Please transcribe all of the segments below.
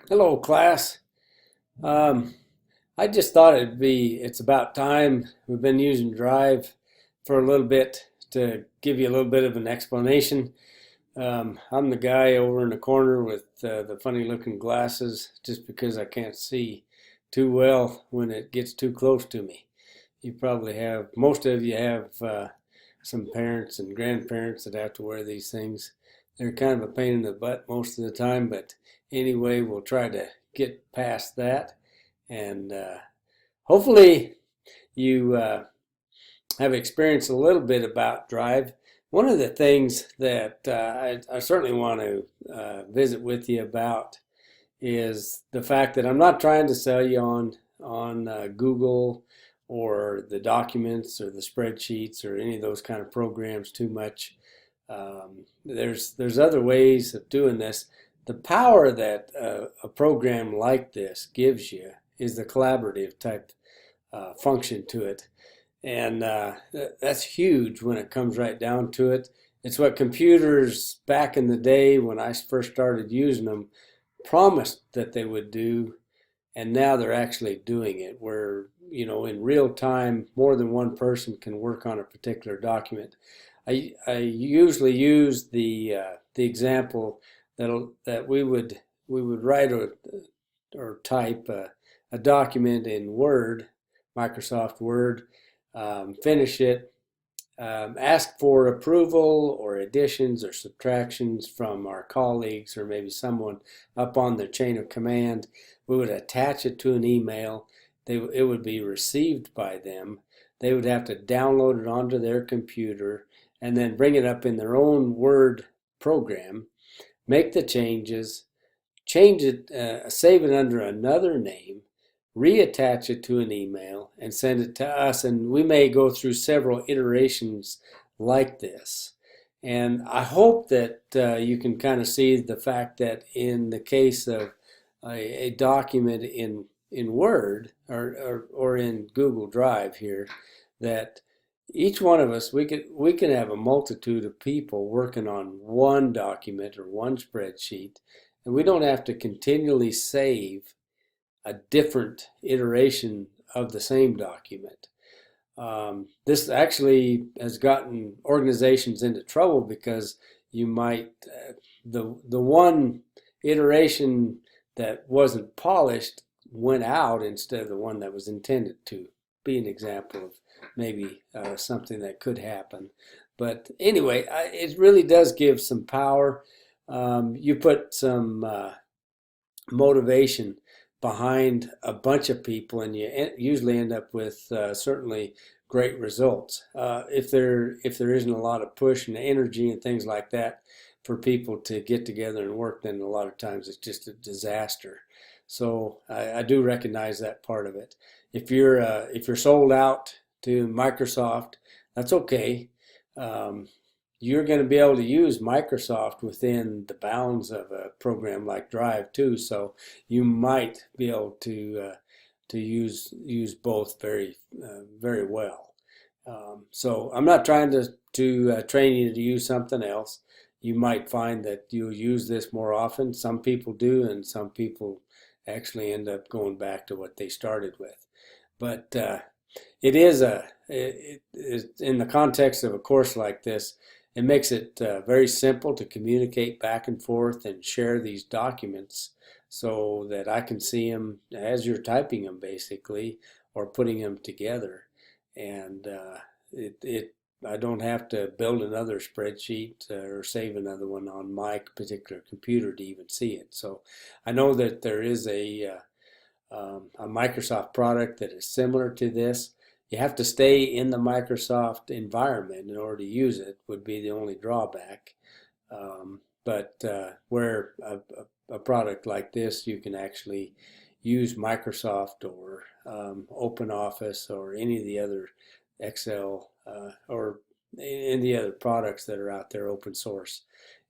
Hello, class. Um, I just thought it's about time. We've been using Drive for a little bit to give you a little bit of an explanation. I'm the guy over in the corner with the funny looking glasses just because I can't see too well when it gets too close to me. You probably have, most of you have some parents and grandparents that have to wear these things. They're kind of a pain in the butt most of the time, but anyway, we'll try to get past that. And hopefully, you have experienced a little bit about Drive. One of the things that I certainly want to visit with you about is the fact that I'm not trying to sell you on Google or the documents or the spreadsheets or any of those kind of programs too much. There's other ways of doing this. The power that a program like this gives you is the collaborative type function to it. And that's huge when it comes right down to it. It's what computers back in the day when I first started using them promised that they would do, and now they're actually doing it, where in real time more than one person can work on a particular document. I usually use the example that we would write or type a document in Word, Microsoft Word, finish it, ask for approval or additions or subtractions from our colleagues or maybe someone up on the chain of command. We would attach it to an email. It would be received by them. They would have to download it onto their computer and then bring it up in their own Word program, make the changes, change it, save it under another name, reattach it to an email, and send it to us. And we may go through several iterations like this. And I hope that you can kind of see the fact that in the case of a document in Word or in Google Drive here, that each one of us, we can have a multitude of people working on one document or one spreadsheet, and we don't have to continually save a different iteration of the same document. This actually has gotten organizations into trouble because you might the one iteration that wasn't polished went out instead of the one that was intended to be an example of maybe something that could happen. But anyway, it really does give some power. You put some motivation behind a bunch of people, and you usually end up with certainly great results. If there isn't a lot of push and energy and things like that for people to get together and work, then a lot of times it's just a disaster. So I do recognize that part of it. If you're sold out to Microsoft, that's okay. Um, you're going to be able to use Microsoft within the bounds of a program like Drive too. So you might be able to use both very well. So I'm not trying to train you to use something else. You might find that you'll use this more often. Some people do, and some people actually end up going back to what they started with. But it is in the context of a course like this, it makes it very simple to communicate back and forth and share these documents so that I can see them as you're typing them basically or putting them together. And I don't have to build another spreadsheet or save another one on my particular computer to even see it. So I know that there is a Microsoft product that is similar to this. You have to stay in the Microsoft environment in order to use it, would be the only drawback. But where a product like this, you can actually use Microsoft or OpenOffice or any of the other Excel or any of the other products that are out there open source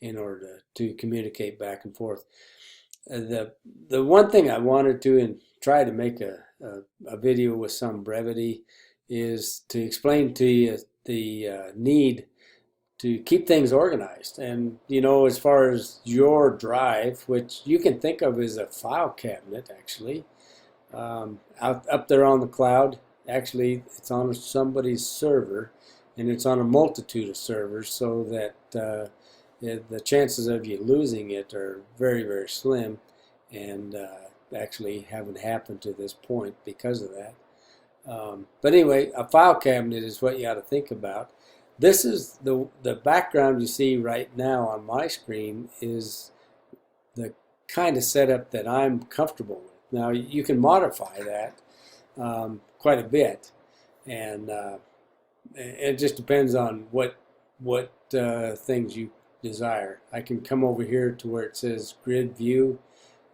in order to communicate back and forth. The one thing I wanted to and try to make a video with some brevity is to explain to you the need to keep things organized. And you know, as far as your drive, which you can think of as a file cabinet, actually, out up there on the cloud. Actually, it's on somebody's server, and it's on a multitude of servers, so that the chances of you losing it are very, very slim, and actually haven't happened to this point because of that. But anyway, a file cabinet is what you ought to think about. This is the background you see right now on my screen is the kind of setup that I'm comfortable with. Now you can modify that quite a bit, and it just depends on what things you desire. I can come over here to where it says grid view,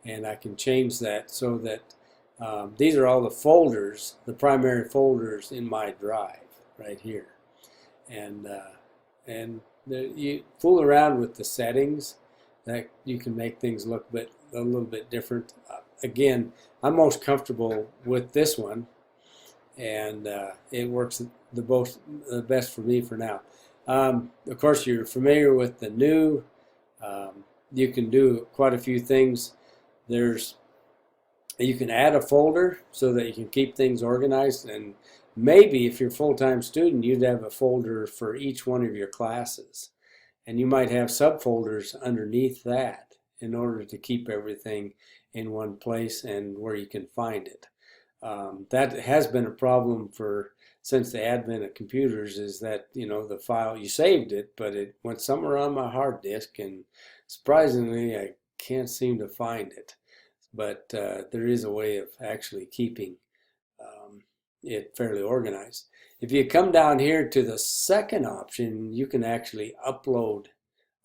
and I can change that so that these are all the folders, the primary folders in my drive right here, and you fool around with the settings that you can make things look a little bit different. Again, I'm most comfortable with this one, and it works the best for me for now. Of course, you're familiar with the new. You can do quite a few things. You can add a folder so that you can keep things organized, and maybe if you're a full-time student, you'd have a folder for each one of your classes, and you might have subfolders underneath that in order to keep everything in one place and where you can find it. That has been a problem since the advent of computers, is that, you know, the file, you saved it, but it went somewhere on my hard disk, and surprisingly I can't seem to find it. But there is a way of actually keeping it fairly organized. If you come down here to the second option, you can actually upload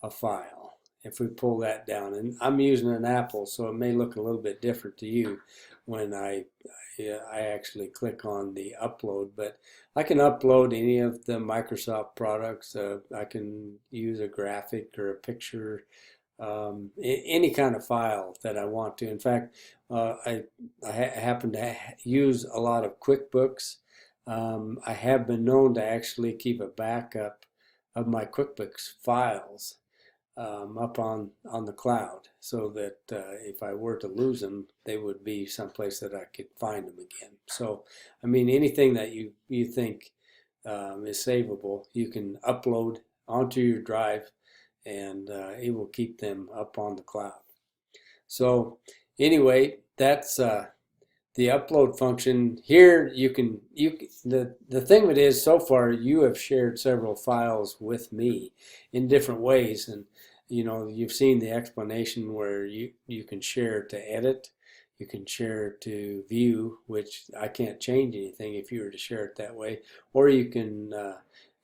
a file. If we pull that down, and I'm using an Apple, so it may look a little bit different to you when I actually click on the upload, but I can upload any of the Microsoft products. I can use a graphic or a picture, any kind of file that I want to. In fact, I happen to use a lot of QuickBooks. I have been known to actually keep a backup of my QuickBooks files up on the cloud, so that if I were to lose them, they would be someplace that I could find them again. So, I mean, anything that you think is savable, you can upload onto your drive, and it will keep them up on the cloud. So anyway, that's the upload function. Here the thing of it is, so far you have shared several files with me in different ways, and you know, you've seen the explanation where you can share to edit, you can share to view, which I can't change anything if you were to share it that way, or you can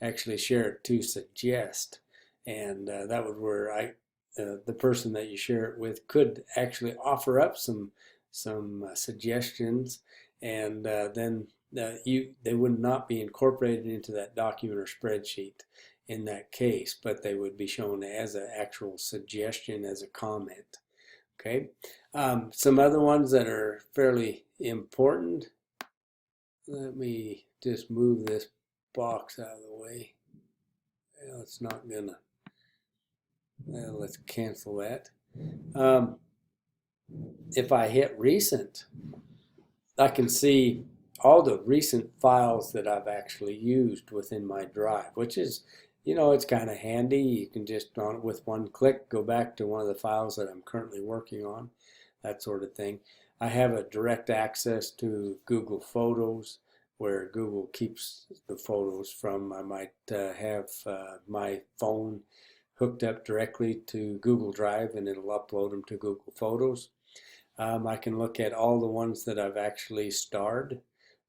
actually share it to suggest, and that would where the person that you share it with could actually offer up some suggestions, and then they would not be incorporated into that document or spreadsheet in that case, but they would be shown as an actual suggestion, as a comment. Okay, some other ones that are fairly important. Let me just move this box out of the way. Well, it's not gonna. Well, let's cancel that. If I hit recent, I can see all the recent files that I've actually used within my drive, which is, you know, it's kind of handy. You can just, with one click, go back to one of the files that I'm currently working on, that sort of thing. I have a direct access to Google Photos, where Google keeps the photos from. I might have my phone hooked up directly to Google Drive, and it'll upload them to Google Photos. I can look at all the ones that I've actually starred,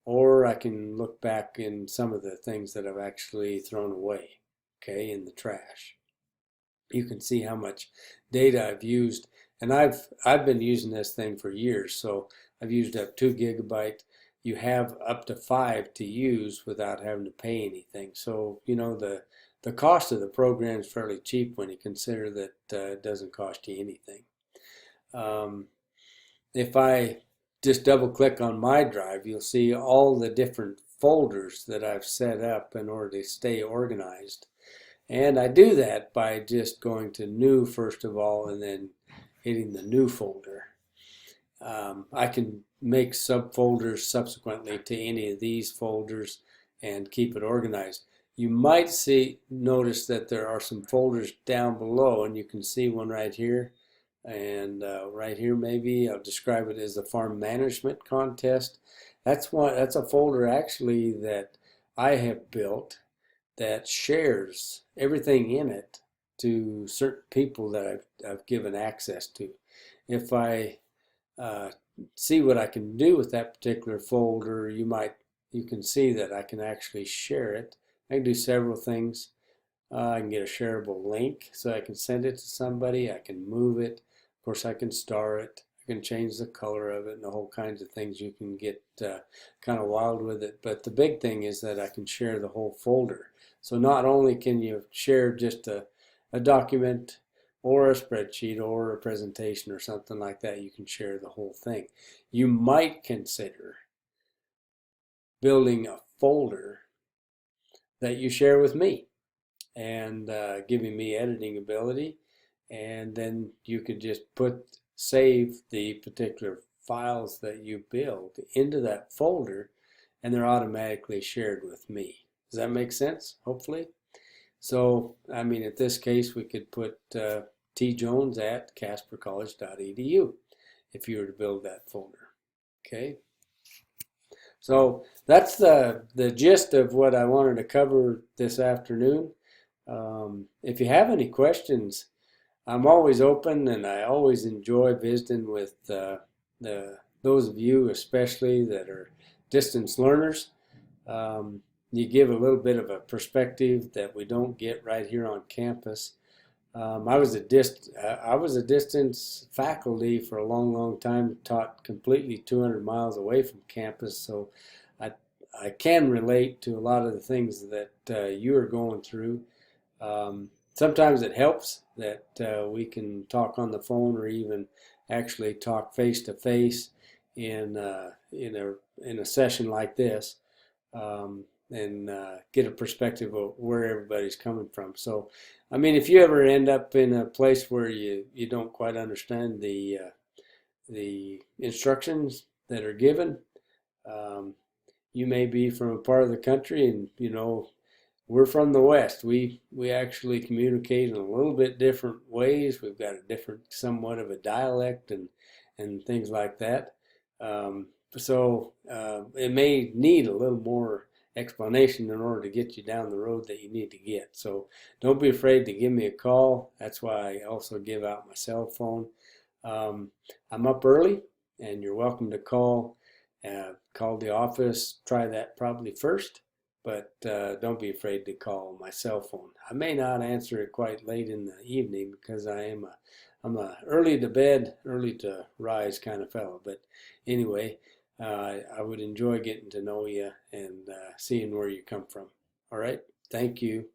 or I can look back in some of the things that I've actually thrown away, okay, in the trash. You can see how much data I've used, and I've been using this thing for years, so I've used up 2 gigabyte. You have up to 5 to use without having to pay anything. So, you know, the cost of the program is fairly cheap when you consider that it doesn't cost you anything. If I just double click on my drive, you'll see all the different folders that I've set up in order to stay organized. And I do that by just going to new first of all and then hitting the new folder. I can make subfolders subsequently to any of these folders and keep it organized. You might notice that there are some folders down below, and you can see one right here and right here maybe. I'll describe it as the Farm Management Contest. That's a folder actually that I have built that shares everything in it to certain people that I've given access to. If I see what I can do with that particular folder, you can see that I can actually share it. I can do several things. I can get a shareable link so I can send it to somebody. I can move it. Of course, I can star it. I can change the color of it and the whole kinds of things. You can get kind of wild with it. But the big thing is that I can share the whole folder. So not only can you share just a document or a spreadsheet or a presentation or something like that, you can share the whole thing. You might consider building a folder that you share with me and giving me editing ability, and then you could just save the particular files that you build into that folder, and they're automatically shared with me. Does that make sense? Hopefully. So, I mean, in this case, we could put tjones@caspercollege.edu if you were to build that folder. Okay. So that's the gist of what I wanted to cover this afternoon. If you have any questions, I'm always open, and I always enjoy visiting with those of you, especially that are distance learners. You give a little bit of a perspective that we don't get right here on campus. I was a distance faculty for a long time, taught completely 200 miles away from campus, so I can relate to a lot of the things that you are going through. Sometimes it helps that we can talk on the phone or even actually talk face to face in a session like this. And get a perspective of where everybody's coming from. So, I mean, if you ever end up in a place where you don't quite understand the instructions that are given, you may be from a part of the country, and we're from the West. We actually communicate in a little bit different ways. We've got a different, somewhat of a dialect and things like that. So it may need a little more explanation in order to get you down the road that you need to get. So don't be afraid to give me a call. That's why I also give out my cell phone. I'm up early, and you're welcome to call the office. Try that probably first, but don't be afraid to call my cell phone. I may not answer it quite late in the evening because I'm a early to bed, early to rise kind of fellow. But anyway, I would enjoy getting to know you and seeing where you come from. All right. Thank you.